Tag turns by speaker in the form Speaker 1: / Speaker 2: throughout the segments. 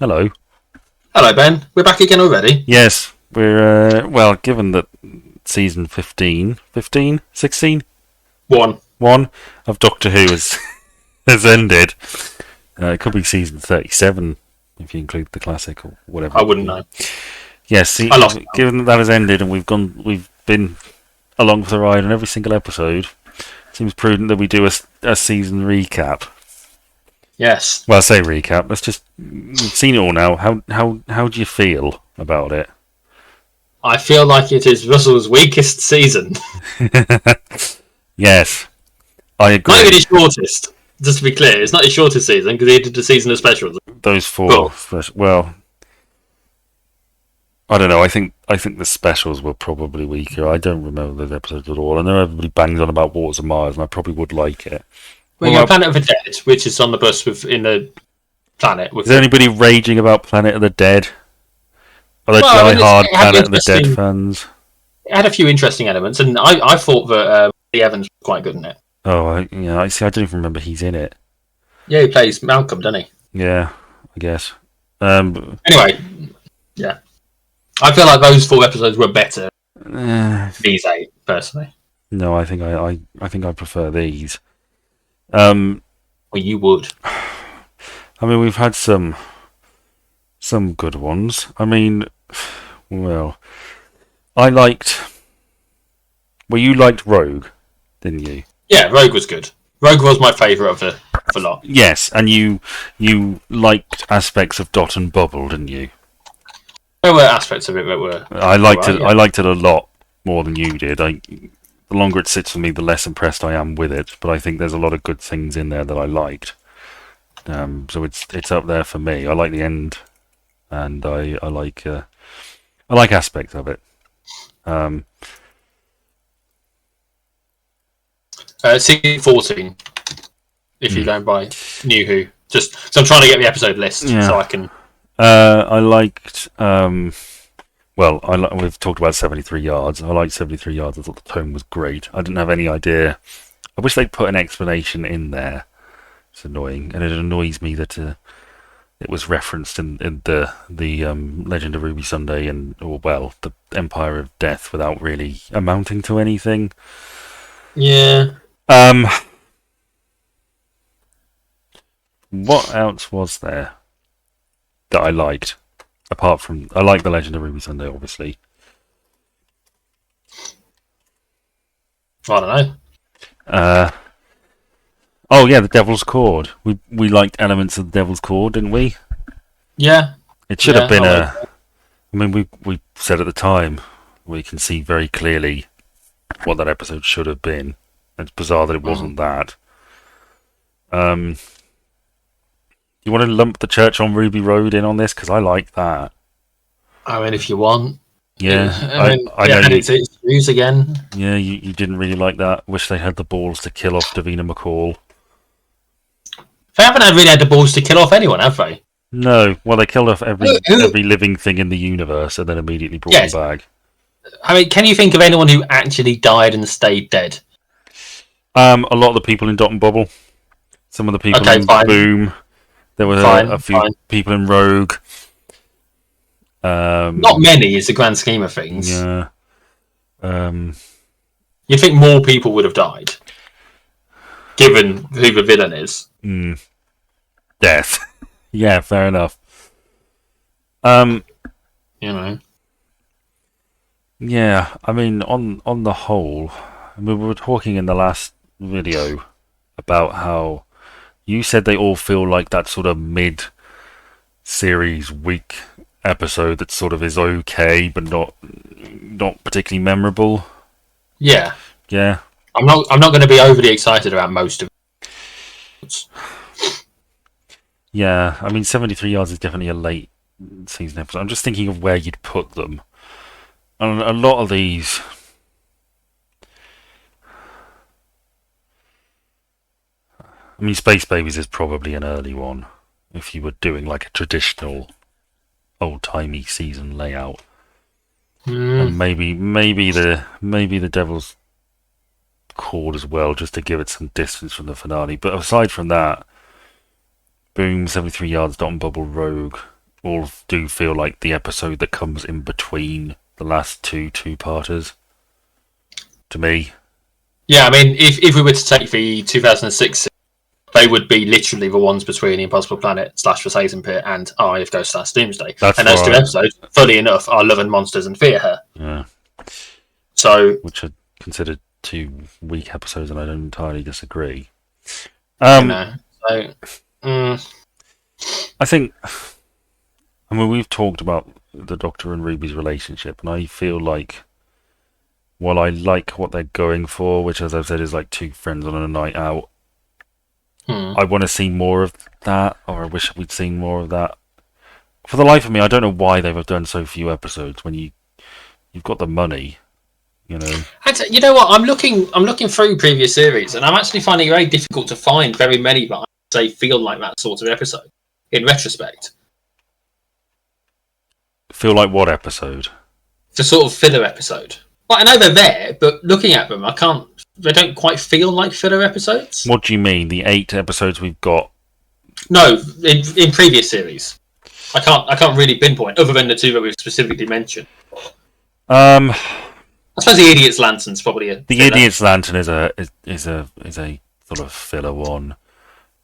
Speaker 1: Hello.
Speaker 2: Hello, Ben. We're back again already.
Speaker 1: Yes, well, given that season 15, 16,
Speaker 2: One.
Speaker 1: 1 of Doctor Who has ended, it could be season 37 if you include the classic or whatever
Speaker 2: I
Speaker 1: it would
Speaker 2: wouldn't
Speaker 1: be.
Speaker 2: know.
Speaker 1: Yes, see,
Speaker 2: I lost count.
Speaker 1: given that has ended and we've been along for the ride on every single episode, it seems prudent that we do a season recap.
Speaker 2: Yes.
Speaker 1: Well, I say recap. Let's just We've seen it all now. How do you feel about it?
Speaker 2: I feel like it is Russell's weakest season.
Speaker 1: Yes, I
Speaker 2: Not even
Speaker 1: agree.
Speaker 2: his shortest. Just to be clear, it's not his shortest season because he did the season of specials.
Speaker 1: Those four,
Speaker 2: But
Speaker 1: well, I don't know. I think the specials were probably weaker. I don't remember those episodes at all. I know everybody bangs on about Waters of Mars, and I probably would like it.
Speaker 2: well,
Speaker 1: Well,
Speaker 2: your Planet of the Dead, which is on the bus in the planet with
Speaker 1: is there
Speaker 2: the.
Speaker 1: anybody raging about Planet of the Dead? Are there
Speaker 2: Well, I mean,
Speaker 1: die-hard
Speaker 2: it had
Speaker 1: Planet of the Dead
Speaker 2: interesting.
Speaker 1: fans?
Speaker 2: It had a few interesting elements, and I thought that Lee Evans was quite good in it.
Speaker 1: Oh, yeah. I see. I don't even remember he's in it.
Speaker 2: Yeah, he plays Malcolm, doesn't he?
Speaker 1: Yeah, I guess.
Speaker 2: Anyway, yeah, I feel like those 4 episodes were better
Speaker 1: Eh,
Speaker 2: than these 8, personally.
Speaker 1: no, I think I prefer these. Um,
Speaker 2: Well, you would.
Speaker 1: I mean, we've had some good ones. I mean, well, I liked. Well, you liked Rogue, didn't you?
Speaker 2: Yeah, Rogue was good. Rogue was my favourite of the lot.
Speaker 1: Yes, and you liked aspects of Dot and Bubble, didn't you?
Speaker 2: There were aspects of it that were
Speaker 1: I liked
Speaker 2: alright,
Speaker 1: it.
Speaker 2: yeah.
Speaker 1: I liked it a lot more than you did. The longer it sits with me, the less impressed I am with it. But I think there's a lot of good things in there that I liked. So it's up there for me. I like the end, and I like aspects of it. Um,
Speaker 2: Season 14, if you're
Speaker 1: mm,
Speaker 2: going by New Who. Just so I'm trying to get the episode list so
Speaker 1: yeah.
Speaker 2: I can.
Speaker 1: I liked. Well, we've talked about 73 yards. I liked 73 yards. I thought the tone was great. I didn't have any idea. I wish they'd put an explanation in there. It's annoying, and it annoys me that it was referenced in the Legend of Ruby Sunday or well, the Empire of Death without really amounting to anything.
Speaker 2: Yeah.
Speaker 1: Um, what else was there that I liked? Apart from I like the Legend of Ruby Sunday, obviously.
Speaker 2: I don't know.
Speaker 1: Uh, oh yeah, the Devil's Cord. We liked elements of the Devil's Cord, didn't we?
Speaker 2: Yeah.
Speaker 1: It should
Speaker 2: Yeah.
Speaker 1: have been
Speaker 2: I
Speaker 1: a. I mean, we said at the time we can see very clearly what that episode should have been. It's bizarre that it wasn't that. You want to lump the Church on Ruby Road in on this because I like that.
Speaker 2: I mean, if you want.
Speaker 1: Yeah,
Speaker 2: I mean,
Speaker 1: I
Speaker 2: yeah,
Speaker 1: know
Speaker 2: and
Speaker 1: you.
Speaker 2: it's used again.
Speaker 1: Yeah, you didn't really like that. Wish they had the balls to kill off Davina McCall.
Speaker 2: They haven't really had the balls to kill off anyone, have they?
Speaker 1: No, well they killed off
Speaker 2: Who-
Speaker 1: every living thing in the universe and then immediately brought
Speaker 2: Yes.
Speaker 1: them back.
Speaker 2: I mean, can you think of anyone who actually died and stayed dead?
Speaker 1: A lot of the people in Dot and Bubble, some of the people
Speaker 2: Okay,
Speaker 1: in
Speaker 2: fine.
Speaker 1: Boom. There were
Speaker 2: Fine,
Speaker 1: a few
Speaker 2: fine.
Speaker 1: people in Rogue.
Speaker 2: Not many is the grand scheme of things.
Speaker 1: Yeah.
Speaker 2: You'd think more people would have died, given who the villain is.
Speaker 1: Death. Yeah, fair enough.
Speaker 2: You know.
Speaker 1: Yeah, I mean, on the whole, I mean, we were talking in the last video about how you said they all feel like that sort of mid-series weak episode that sort of is okay, but not particularly memorable.
Speaker 2: Yeah.
Speaker 1: Yeah,
Speaker 2: I'm not going to be overly excited about most of it.
Speaker 1: yeah. I mean, 73 yards is definitely a late season episode. I'm just thinking of where you'd put them. And a lot of these. I mean, Space Babies is probably an early one if you were doing like a traditional old-timey season layout. And maybe the Devil's Cord as well, just to give it some distance from the finale. But aside from that, Boom, 73 yards, Dot and Bubble, Rogue, all do feel like the episode that comes in between the last two-parters. To me,
Speaker 2: Yeah, I mean, if we were to take the 2006, they would be literally the ones between the Impossible Planet / the Satan Pit and Eye of Ghost / Doomsday.
Speaker 1: That's
Speaker 2: and those two
Speaker 1: right.
Speaker 2: episodes, fully enough, are Love and Monsters and Fear Her.
Speaker 1: Yeah.
Speaker 2: So,
Speaker 1: Which are considered 2 weak episodes, and I don't entirely disagree.
Speaker 2: you know, so
Speaker 1: I think, I mean, we've talked about the Doctor and Ruby's relationship, and I feel like, while I like what they're going for, which, as I've said, is like 2 friends on a night out, I want to see more of that, or I wish we'd seen more of that. For the life of me, I don't know why they've done so few episodes when you've got the money, you know.
Speaker 2: And you know what? I'm looking through previous series, and I'm actually finding it very difficult to find very many that I say feel like that sort of episode. In retrospect,
Speaker 1: Feel like what episode?
Speaker 2: the sort of filler episode. Well, I know they're there, but looking at them, I can't. They don't quite feel like filler episodes.
Speaker 1: What do you mean? The 8 episodes we've got?
Speaker 2: No, in previous series, I can't really pinpoint other than the 2 that we've specifically mentioned.
Speaker 1: Um,
Speaker 2: I suppose the Idiot's Lantern's probably a
Speaker 1: the
Speaker 2: filler.
Speaker 1: Idiot's Lantern is a sort of filler one.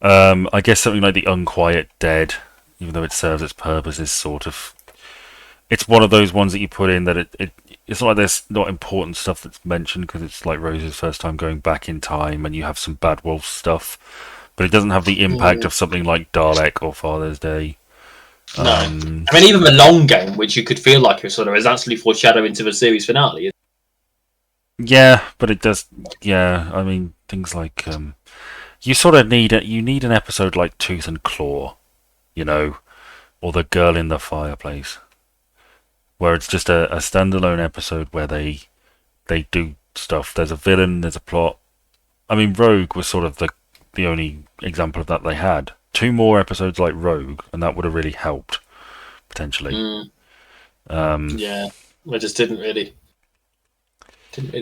Speaker 1: I guess something like the Unquiet Dead, even though it serves its purpose, is sort of. It's one of those ones that you put in that it's not like there's not important stuff that's mentioned because it's like Rose's first time going back in time, and you have some Bad Wolf stuff, but it doesn't have the impact of something like Dalek or Father's Day.
Speaker 2: No, I mean even the Long Game, which you could feel like is actually foreshadowing to the series finale.
Speaker 1: Yeah, but it does. Yeah, I mean things like you sort of need you need an episode like Tooth and Claw, you know, or The Girl in the Fireplace, where it's just a standalone episode where they do stuff. There's a villain, there's a plot. I mean, Rogue was sort of the only example of that they had. 2 more episodes like Rogue, and that would have really helped potentially.
Speaker 2: Yeah, I just didn't really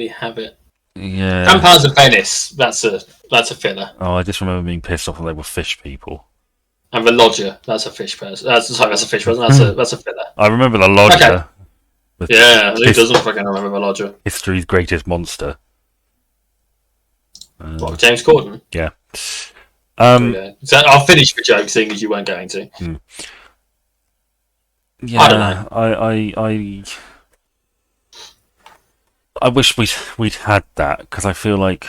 Speaker 2: have it.
Speaker 1: Yeah.
Speaker 2: Vampires of Venice, that's a filler.
Speaker 1: Oh, I just remember being pissed off when they were fish people.
Speaker 2: And the Lodger, that's a fish person. That's a fish person. That's a filler.
Speaker 1: I remember the Lodger.
Speaker 2: Okay. Yeah, who doesn't fucking remember the Lodger?
Speaker 1: History's greatest monster.
Speaker 2: What, James Corden?
Speaker 1: Yeah.
Speaker 2: So I'll finish the joke, seeing as you weren't going to.
Speaker 1: Yeah,
Speaker 2: I don't know.
Speaker 1: I wish we'd had that, because I feel like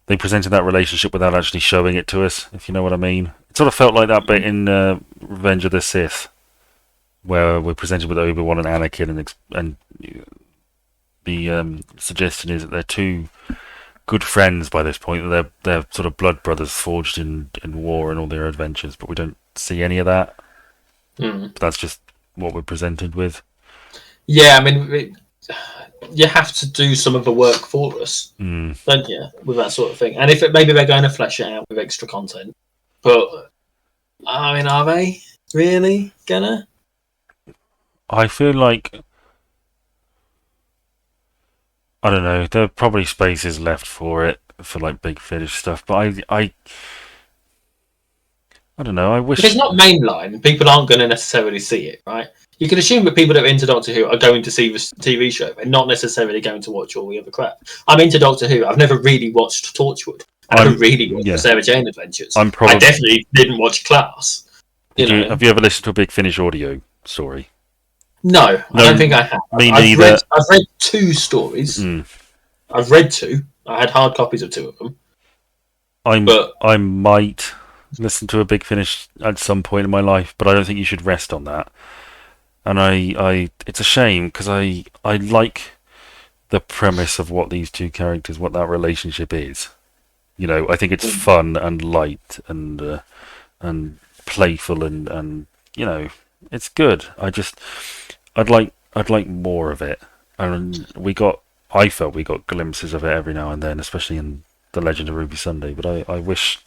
Speaker 1: they presented that relationship without actually showing it to us, if you know what I mean. It sort of felt like that bit in Revenge of the Sith, where we're presented with Obi-Wan and Anakin, and the suggestion is that they're 2 good friends by this point. They're sort of blood brothers forged in war and all their adventures, but we don't see any of that. But that's just what we're presented with.
Speaker 2: Yeah, I mean, you have to do some of the work for us, don't you, with that sort of thing? And if maybe they're going to flesh it out with extra content, but I mean, are they really gonna?
Speaker 1: I feel like, I don't know, there are probably spaces left for it, for like Big Finish stuff, but I don't know, I wish...
Speaker 2: If it's not mainline, people aren't going to necessarily see it, right? You can assume that people that are into Doctor Who are going to see the TV show and not necessarily going to watch all the other crap. I'm into Doctor Who. I've never really watched Torchwood. I never really watched the Sarah Jane Adventures. I definitely didn't watch Class.
Speaker 1: Have you ever listened to a Big Finish audio story?
Speaker 2: No, I don't think I have.
Speaker 1: Me neither.
Speaker 2: I've read 2 stories. I've read 2. I had hard copies of 2 of them.
Speaker 1: I might listen to a Big Finish at some point in my life, but I don't think you should rest on that. And it's a shame, because I like the premise of what these 2 characters, what that relationship is. You know, I think it's fun and light and playful and you know, it's good. I'd like more of it. And I felt we got glimpses of it every now and then, especially in The Legend of Ruby Sunday. But I wish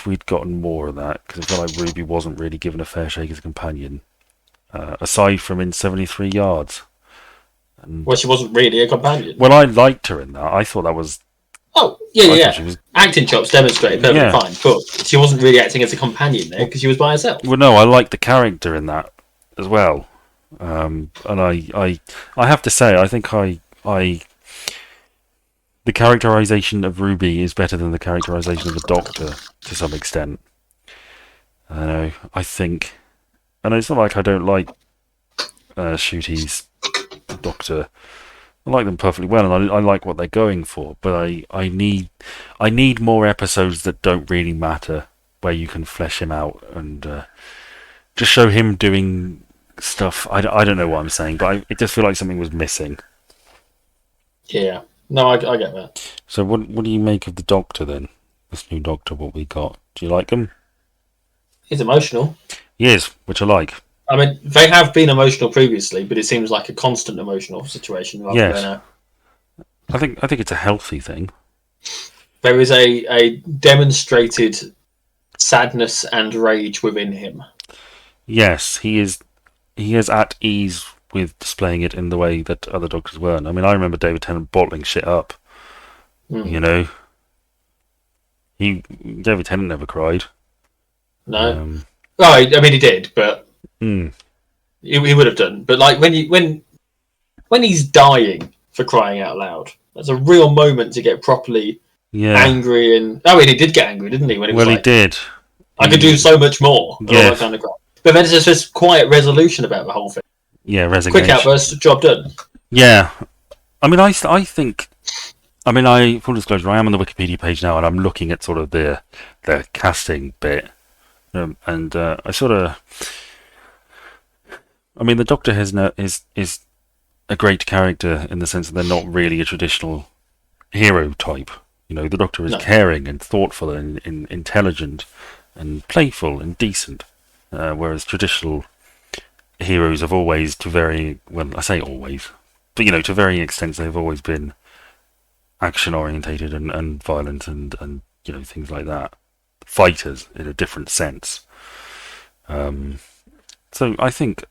Speaker 1: we'd gotten more of that, because I felt like Ruby wasn't really given a fair shake as a companion. Aside from in 73 Yards.
Speaker 2: Well, she wasn't really a companion.
Speaker 1: Well, I liked her in that. I thought that was
Speaker 2: Oh, yeah,
Speaker 1: I thought
Speaker 2: yeah.
Speaker 1: she was.
Speaker 2: Acting chops demonstrated perfectly
Speaker 1: Yeah.
Speaker 2: fine, but she wasn't really acting as a companion there because she was by herself.
Speaker 1: Well, no, I like the character in that as well. And I have to say, I think the characterization of Ruby is better than the characterization of the Doctor to some extent. I don't know. I think, and it's not like I don't like Shooty's Doctor. I like them perfectly well, and I like what they're going for. But I need more episodes that don't really matter, where you can flesh him out and just show him doing stuff. I don't know what I'm saying, but it just feel like something was missing.
Speaker 2: Yeah. No, I get that.
Speaker 1: So what do you make of the Doctor then? This new Doctor, what we got? Do you like him?
Speaker 2: He's emotional.
Speaker 1: He is, which I like.
Speaker 2: I mean, they have been emotional previously, but it seems like a constant emotional situation rather
Speaker 1: Yes.
Speaker 2: than a.
Speaker 1: I think it's a healthy thing.
Speaker 2: There is a demonstrated sadness and rage within him.
Speaker 1: Yes, he is at ease with displaying it in the way that other Doctors weren't. I mean, I remember David Tennant bottling shit up.
Speaker 2: Mm.
Speaker 1: You know, David Tennant never cried.
Speaker 2: No. Well, I mean, he did, but
Speaker 1: Mm.
Speaker 2: he would have done. But like when he's dying for crying out loud, that's a real moment to get properly
Speaker 1: Yeah.
Speaker 2: angry and. Oh, he did get angry, didn't he? When he was
Speaker 1: Well,
Speaker 2: like,
Speaker 1: he did.
Speaker 2: I could do so much more. And all
Speaker 1: Yeah.
Speaker 2: that kind of crap. But then there's this quiet resolution about the whole thing.
Speaker 1: Yeah, resignation.
Speaker 2: Quick outburst, job done.
Speaker 1: Yeah. I mean, I think. I mean, full disclosure, I am on the Wikipedia page now, and I'm looking at sort of the casting bit, and I sort of. I mean, the Doctor is a great character in the sense that they're not really a traditional hero type. You know, the Doctor is
Speaker 2: No.
Speaker 1: caring and thoughtful and intelligent and playful and decent, whereas traditional heroes have always, to varying, well, I say always, but you know, to varying extents, they've always been action orientated and violent and you know, things like that. Fighters in a different sense. So I think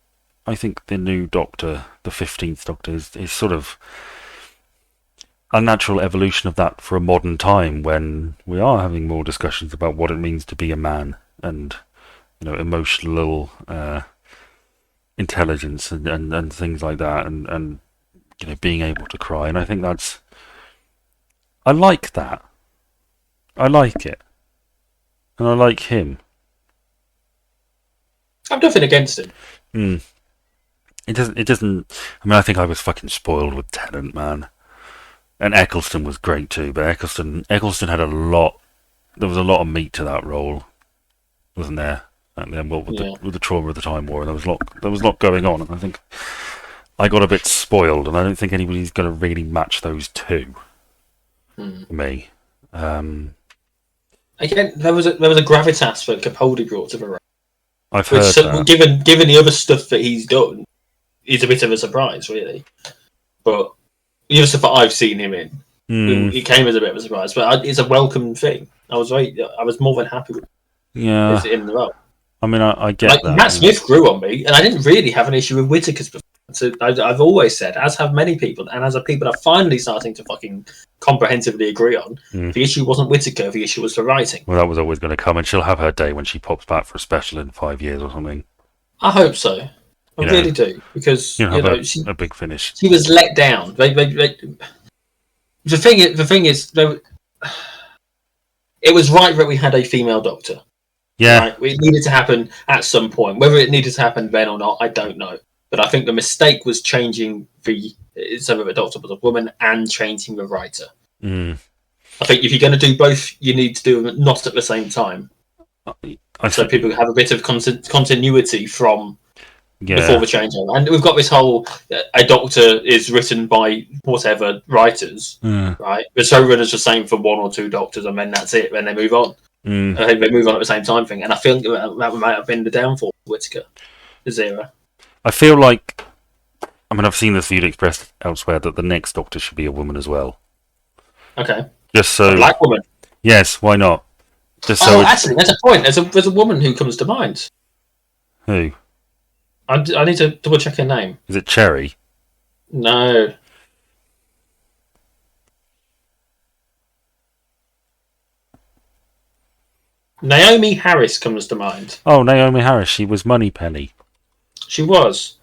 Speaker 1: the new Doctor, the 15th Doctor, is sort of a natural evolution of that for a modern time when we are having more discussions about what it means to be a man and, you know, emotional intelligence and things like that and you know, being able to cry. And I think I like that. I like it. And I like him.
Speaker 2: I've nothing against him.
Speaker 1: It doesn't. I mean, I think I was fucking spoiled with Tennant, man. And Eccleston was great too, but Eccleston had a lot. There was a lot of meat to that role, wasn't there? And then, well, with the trauma of the Time War, there was a lot going on, and I think I got a bit spoiled, and I don't think anybody's going to really match those two. For me.
Speaker 2: Again, there was a gravitas that Capaldi brought to the role.
Speaker 1: I've heard that.
Speaker 2: Given the other stuff that he's done, is a bit of a surprise, really. But the other stuff that I've seen him in, it came as a bit of a surprise. But it's a welcome thing. I was more than happy with
Speaker 1: Yeah.
Speaker 2: in the role.
Speaker 1: I mean, I get that.
Speaker 2: Matt Smith grew on me, and I didn't really have an issue with Whittaker's performance. So I've always said, as have many people, and as are people are finally starting to fucking comprehensively agree on, the issue wasn't Whittaker, the issue was the writing.
Speaker 1: Well, that was always going to come, and she'll have her day when she pops back for a special in 5 years or something.
Speaker 2: I hope so. I really do, because
Speaker 1: a big finish.
Speaker 2: She was let down. The thing is, it was right that we had a female Doctor.
Speaker 1: Yeah,
Speaker 2: right? It needed to happen at some point. Whether it needed to happen then or not, I don't know. But I think the mistake was changing so that the Doctor was a woman and changing the writer. I think if you're going to do both, you need to do them not at the same time, so people have a bit of continuity from before the changeover. And we've got this whole a Doctor is written by whatever writers, right? The showrunners are the same for one or two Doctors, and then that's it. Then they move on. I think they move on at the same time thing, and I feel that might have been the downfall of Whittaker, this era.
Speaker 1: I feel like, I mean, I've seen this view expressed elsewhere that the next Doctor should be a woman as well.
Speaker 2: Okay.
Speaker 1: Just so.
Speaker 2: A black woman.
Speaker 1: Yes, why not? Just so.
Speaker 2: Actually, there's a point. There's a woman who comes to mind.
Speaker 1: Who?
Speaker 2: I need to double check her name.
Speaker 1: Is it Cherry?
Speaker 2: No. Naomi Harris comes to mind.
Speaker 1: Oh, Naomi Harris. She was Moneypenny.
Speaker 2: She was.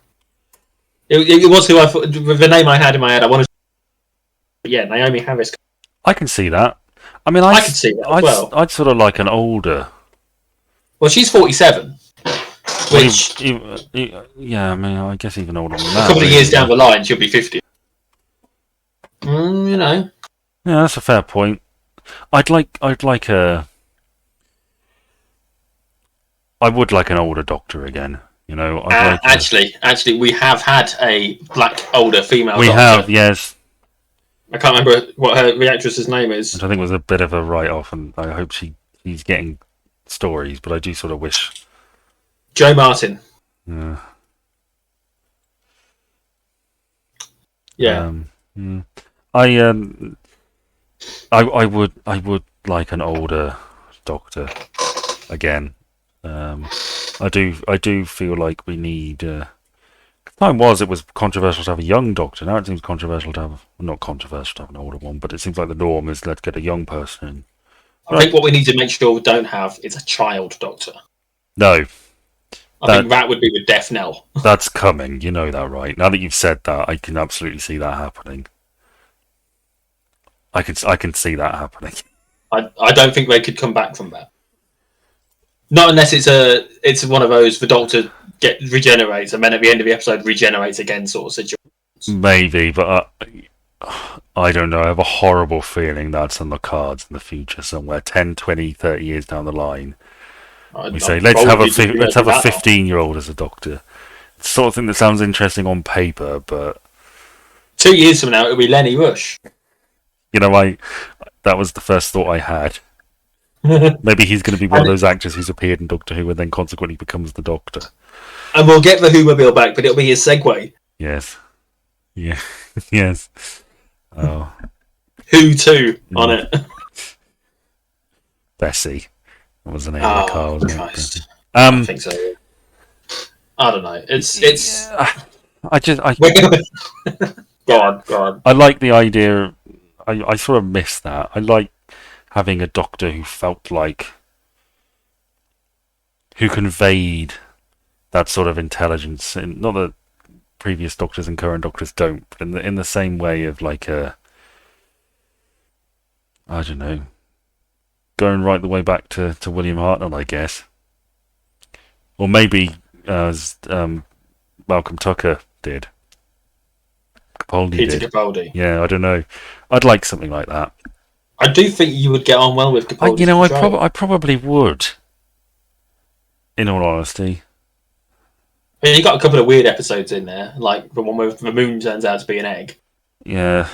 Speaker 2: It was who I thought. With the name I had in my head, I wanted. Yeah, Naomi Harris.
Speaker 1: I can see that. I mean,
Speaker 2: I could see that as well.
Speaker 1: I'd sort of like an older.
Speaker 2: Well, she's 47, which
Speaker 1: yeah, I mean, I guess even older than
Speaker 2: a
Speaker 1: that.
Speaker 2: couple of years down the line, she'll be 50. You know.
Speaker 1: Yeah, that's a fair point. I'd like a. I would like an older doctor again. You know,
Speaker 2: actually, we have had a black older female.
Speaker 1: We
Speaker 2: doctor.
Speaker 1: have, yes.
Speaker 2: I can't remember what the actress's name is.
Speaker 1: Which I think was a bit of a write-off, and I hope she's getting stories. But I do sort of wish.
Speaker 2: Jo Martin.
Speaker 1: Yeah.
Speaker 2: Yeah.
Speaker 1: I would like an older doctor again. I do feel like we need. Time was it was controversial to have a young doctor. Now it seems controversial to have not controversial to have an older one, but it seems like the norm is let's get a young person in.
Speaker 2: I think what we need to make sure we don't have is a child doctor.
Speaker 1: No.
Speaker 2: I think that would be the death knell.
Speaker 1: That's coming, you know that, right? Now that you've said that, I can absolutely see that happening. I can see that happening.
Speaker 2: I don't think they could come back from that. Not unless it's one of those the doctor regenerates and then at the end of the episode regenerates again sort of situation.
Speaker 1: Maybe, but I don't know. I have a horrible feeling that's on the cards in the future somewhere, 10, 20, 30 years down the line. We say, let's have a 15-year-old as a doctor. It's the sort of thing that sounds interesting on paper, but
Speaker 2: 2 years from now it'll be Lenny Rush.
Speaker 1: You know, that was the first thought I had. Maybe he's going to be one of those actors who's appeared in Doctor Who and then consequently becomes the Doctor.
Speaker 2: And we'll get the Who-mobile back, but it'll be his segue.
Speaker 1: Yes. Yeah. Yes. Oh.
Speaker 2: Who 2 on it.
Speaker 1: Bessie. That was the name of the car, wasn't
Speaker 2: Christ. I think so. I don't know. It's. Go on.
Speaker 1: I like the idea. I sort of miss that. I like having a doctor who felt like, who conveyed that sort of intelligence. And not that previous doctors and current doctors don't, but in the same way of like I don't know, going right the way back to William Hartnell, I guess, or maybe as Malcolm Tucker did.
Speaker 2: Peter Capaldi.
Speaker 1: Yeah, I don't know. I'd like something like that.
Speaker 2: I do think you would get on well with Capaldi.
Speaker 1: I probably would. In all honesty.
Speaker 2: I mean, you got a couple of weird episodes in there, like the one where the moon turns out to be an egg.
Speaker 1: Yeah.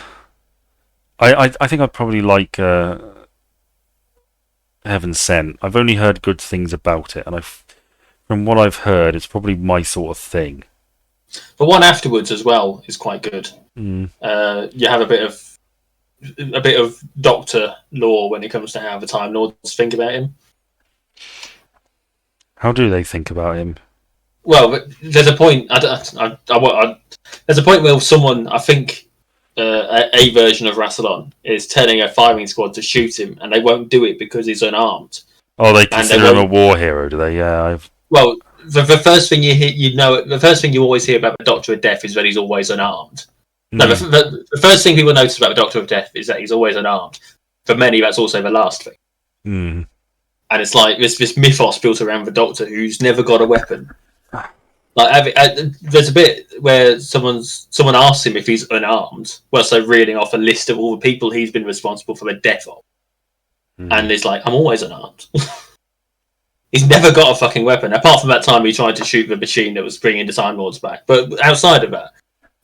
Speaker 1: I think I'd probably like Heaven Sent. I've only heard good things about it, and from what I've heard, it's probably my sort of thing.
Speaker 2: The one afterwards as well is quite good. You have a bit of Doctor lore when it comes to how the Time Lords think about him.
Speaker 1: How do they think about him?
Speaker 2: Well, there's a point. There's a point where someone, I think, a version of Rassilon is telling a firing squad to shoot him, and they won't do it because he's unarmed.
Speaker 1: Oh, they consider him a war hero, do they? Yeah.
Speaker 2: Well, the first thing the first thing you always hear about the Doctor of Death is that he's always unarmed. No, the first thing people notice about the Doctor of Death is that he's always unarmed. For many, that's also the last thing. And it's like this mythos built around the Doctor who's never got a weapon. Like there's a bit where someone asks him if he's unarmed, whilst they're reading off a list of all the people he's been responsible for the death of, and he's like, "I'm always unarmed." He's never got a fucking weapon, apart from that time he tried to shoot the machine that was bringing the Time Lords back. But outside of that,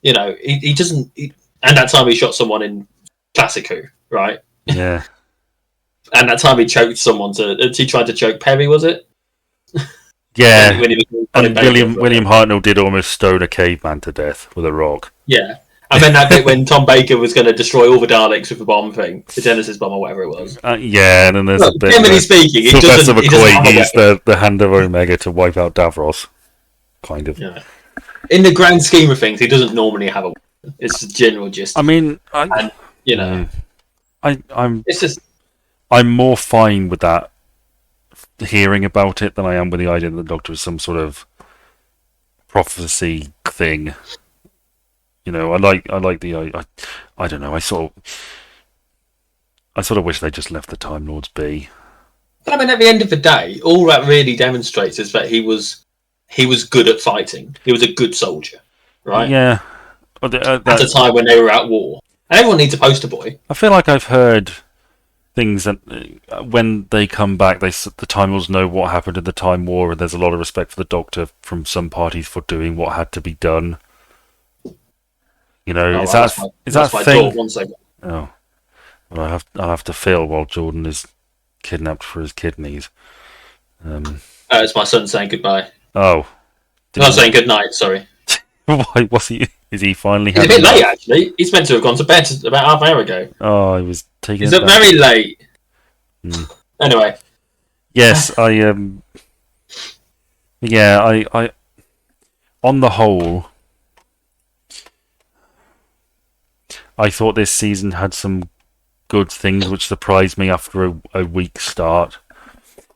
Speaker 2: you know, he doesn't. And that time he shot someone in Classic Who, right?
Speaker 1: Yeah.
Speaker 2: And that time he choked someone he tried to choke Perry, was it?
Speaker 1: Yeah. And William Hartnell did almost stone a caveman to death with a rock.
Speaker 2: Yeah. And then that bit when Tom Baker was going to destroy all the Daleks with the bomb thing, the Genesis bomb or whatever it was.
Speaker 1: Yeah, and then there's a bit.
Speaker 2: Generally speaking,
Speaker 1: Professor McCoy used the hand of Omega to wipe out Davros. Kind of.
Speaker 2: Yeah. In the grand scheme of things, he doesn't normally have a weapon. It's a general gist.
Speaker 1: I mean,
Speaker 2: you know,
Speaker 1: I'm
Speaker 2: it's just.
Speaker 1: I'm more fine with that hearing about it than I am with the idea that the Doctor is some sort of prophecy thing. You know, I like I don't know. I sort of wish they just left the Time Lords be.
Speaker 2: But I mean, at the end of the day, all that really demonstrates is that he was good at fighting. He was a good soldier, right?
Speaker 1: Yeah.
Speaker 2: At a time when they were at war. And everyone needs a poster boy.
Speaker 1: I feel like I've heard things that when they come back, the Time Lords know what happened in the Time War, and there's a lot of respect for the Doctor from some parties for doing what had to be done. You know, is that thing?
Speaker 2: 1 second.
Speaker 1: Oh, well, I'll have to fill while Jordan is kidnapped for his kidneys.
Speaker 2: It's my son saying goodbye.
Speaker 1: Oh,
Speaker 2: Not saying good night. Sorry.
Speaker 1: Why? What's he? Is he finally?
Speaker 2: He's a bit late, actually. He's meant to have gone to bed about half an hour ago.
Speaker 1: Oh, he was taking.
Speaker 2: He's very late. Anyway.
Speaker 1: Yes, Yeah, I. On the whole, I thought this season had some good things which surprised me after a weak start,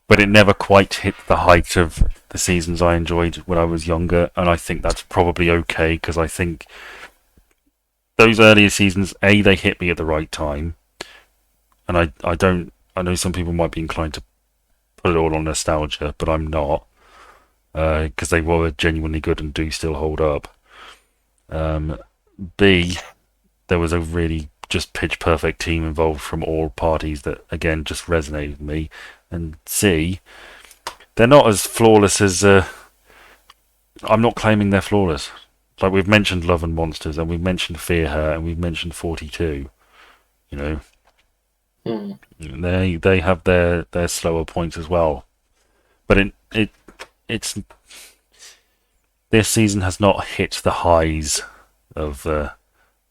Speaker 1: but it never quite hit the height of the seasons I enjoyed when I was younger, and I think that's probably okay because I think those earlier seasons, they hit me at the right time, and I know some people might be inclined to put it all on nostalgia, but I'm not, because they were genuinely good and do still hold up. B, there was a really just pitch perfect team involved from all parties that again just resonated with me. And C, they're not as flawless as I'm not claiming they're flawless. Like we've mentioned Love and Monsters, and we've mentioned Fear Her, and we've mentioned 42. You know, they have their slower points as well, but it's this season has not hit the highs of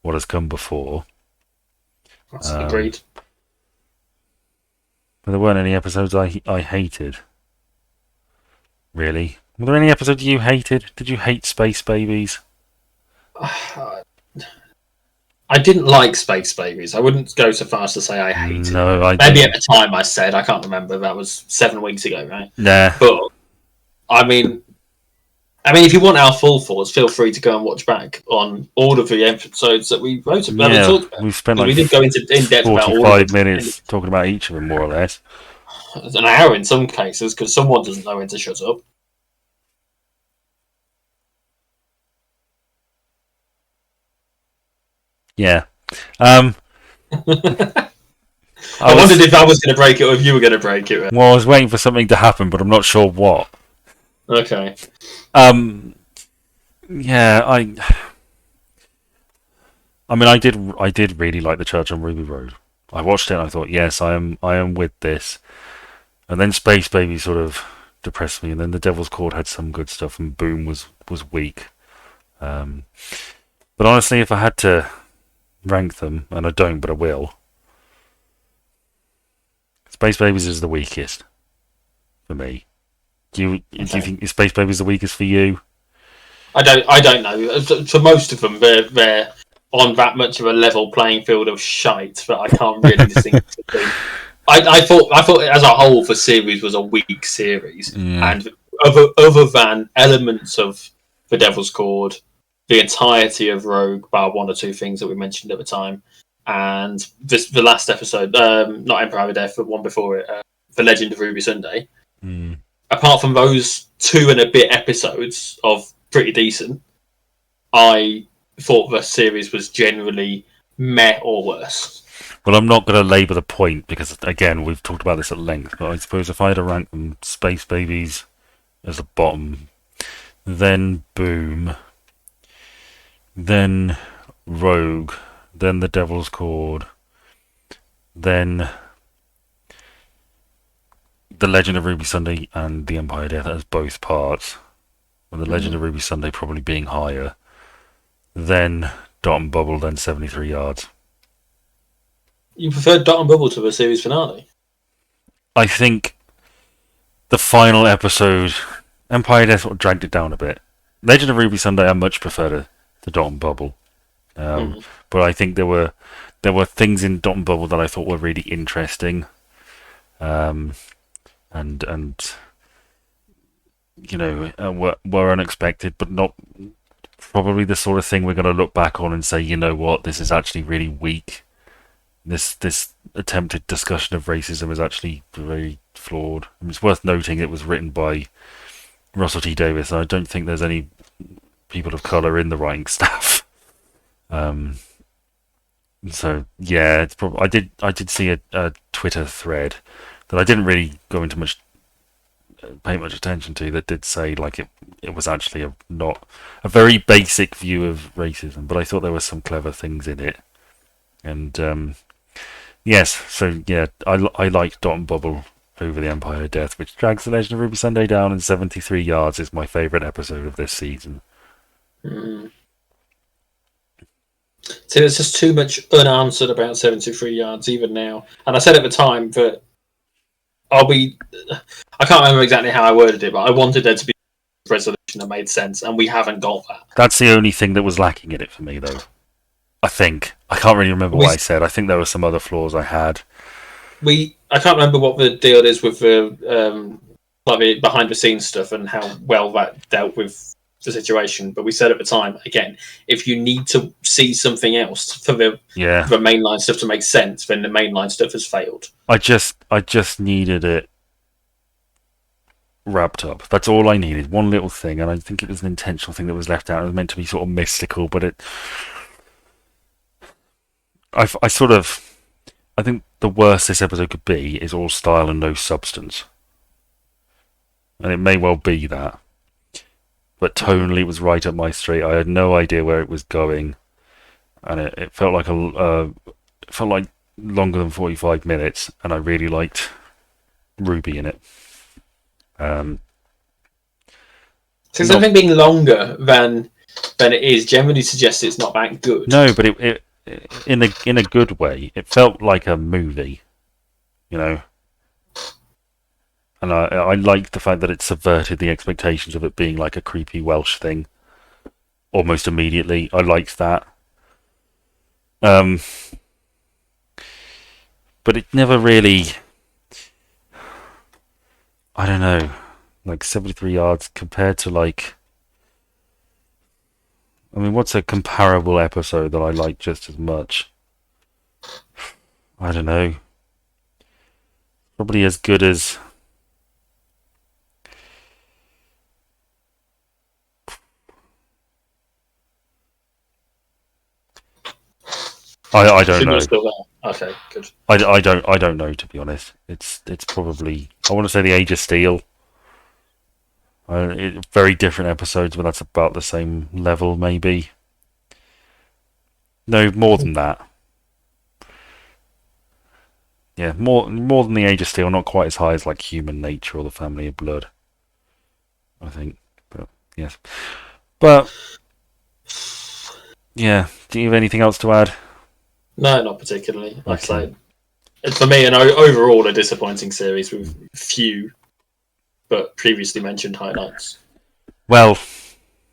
Speaker 1: what has come before.
Speaker 2: That's agreed.
Speaker 1: But there weren't any episodes I hated. Really? Were there any episodes you hated? Did you hate Space Babies?
Speaker 2: I didn't like Space Babies. I wouldn't go so far as to say I hated it.
Speaker 1: No,
Speaker 2: Maybe at the time I said. I can't remember. That was 7 weeks ago, right?
Speaker 1: Nah.
Speaker 2: But, I mean, if you want our full thoughts, feel free to go and watch back on all of the episodes that we wrote about and talked about.
Speaker 1: We've spent
Speaker 2: we did go into in depth about all
Speaker 1: 45 minutes talking about each of them, more or less.
Speaker 2: An hour in some cases, because someone doesn't know when to shut up.
Speaker 1: Yeah. I
Speaker 2: wondered if I was going to break it or if you were going to break it.
Speaker 1: Well, I was waiting for something to happen, but I'm not sure what.
Speaker 2: Okay.
Speaker 1: Yeah, I mean, I did really like The Church on Ruby Road. I watched it and I thought, yes, I am with this. And then Space Baby sort of depressed me, and then The Devil's Court had some good stuff, and Boom was weak. But honestly, if I had to rank them, and I don't, but I will, Space Babies is the weakest for me. Do you think Space Babies the weakest for you?
Speaker 2: I don't know. For most of them, they're on that much of a level playing field of shite that I can't really distinguish between. I thought as a whole the series was a weak series, and other than elements of The Devil's Cord, the entirety of Rogue, bar one or two things that we mentioned at the time, and the last episode, not Empire of Death, but one before it, The Legend of Ruby Sunday. Apart from those 2 and a bit episodes of pretty decent, I thought the series was generally meh or worse.
Speaker 1: Well, I'm not going to labour the point because, again, we've talked about this at length, but I suppose if I had to rank them, Space Babies as the bottom, then Boom, then Rogue, then The Devil's Cord, then The Legend of Ruby Sunday and The Empire of Death as both parts, with The Legend of Ruby Sunday probably being higher, then Dot and Bubble, then 73 Yards.
Speaker 2: You preferred Dot and Bubble to the series finale?
Speaker 1: I think the final episode, Empire of Death, sort of dragged it down a bit. Legend of Ruby Sunday I much prefer to Dot and Bubble. But I think there were things in Dot and Bubble that I thought were really interesting. And and were unexpected, but not probably the sort of thing we're going to look back on and say, you know what, this is actually really weak. This attempted discussion of racism is actually very flawed. I mean, it's worth noting it was written by Russell T Davies. I don't think there's any people of color in the writing staff. So yeah, it's probably I did see a Twitter thread that I didn't really go into pay much attention to, that did say like it was actually not a very basic view of racism, but I thought there were some clever things in it. And yes, so yeah, I like Dot and Bubble over the Empire of Death, which drags the Legend of Ruby Sunday down in 73 yards. Is my favourite episode of this season.
Speaker 2: See, there's just too much unanswered about 73 yards even now. And I said at the time that I can't remember exactly how I worded it, but I wanted there to be a resolution that made sense, and we haven't got that.
Speaker 1: That's the only thing that was lacking in it for me, though. I think. I can't really remember what I said. I think there were some other flaws I had.
Speaker 2: I can't remember what the deal is with the behind the scenes stuff and how well that dealt with the situation. But we said at the time, again, if you need to see something else for the mainline stuff to make sense, then the mainline stuff has failed.
Speaker 1: I just needed it wrapped up. That's all I needed. One little thing, and I think it was an intentional thing that was left out. It was meant to be sort of mystical, but I think the worst this episode could be is all style and no substance. And it may well be that. But tonally it was right up my street. I had no idea where it was going. And it felt like longer than 45 minutes, and I really liked Ruby in it.
Speaker 2: So something being longer than it is generally suggests it's not that good.
Speaker 1: No, but it in a good way. It felt like a movie, you know. And I liked the fact that it subverted the expectations of it being like a creepy Welsh thing almost immediately. I liked that. But it never really... I don't know. Like 73 yards compared to like... I mean, what's a comparable episode that I like just as much? I don't know. Probably as good as... I don't know.
Speaker 2: Okay, good.
Speaker 1: I don't know, to be honest. It's probably, I want to say, the Age of Steel. Very different episodes, but that's about the same level, maybe. No, more than that. Yeah, more than the Age of Steel, not quite as high as like Human Nature or the Family of Blood, I think. But yes, but yeah. Do you have anything else to add?
Speaker 2: No, not particularly. Like I say, it's for me overall a disappointing series with few but previously mentioned highlights.
Speaker 1: Well,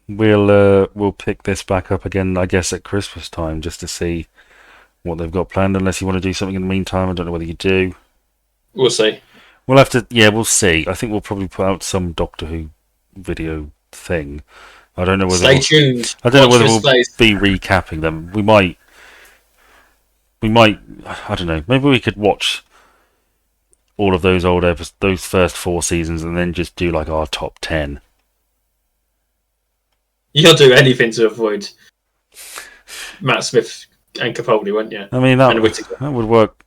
Speaker 1: we'll pick this back up again, I guess, at Christmas time, just to see what they've got planned. Unless you want to do something in the meantime, I don't know whether you do.
Speaker 2: We'll see.
Speaker 1: We'll have to. Yeah, we'll see. I think we'll probably put out some Doctor Who video thing. I don't know whether.
Speaker 2: Stay tuned.
Speaker 1: I don't know whether we'll be recapping them. We might. I don't know. Maybe we could watch all of those old episodes, those first 4 seasons, and then just do like our top 10.
Speaker 2: You'll do anything to avoid Matt Smith and Capaldi, wouldn't you?
Speaker 1: I mean, that would work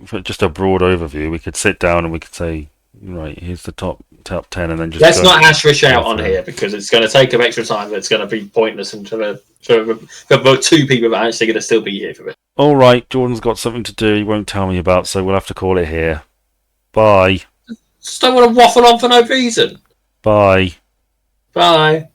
Speaker 1: for just a broad overview. We could sit down and we could say, right, here's the top 10, and then just...
Speaker 2: Let's not hash Rich out on here, because it's going to take up extra time that's going to be pointless, and for the 2 people that are actually going to still be here for it.
Speaker 1: All right, Jordan's got something to do he won't tell me about, so we'll have to call it here. Bye.
Speaker 2: Just don't want to waffle on for no reason.
Speaker 1: Bye.
Speaker 2: Bye.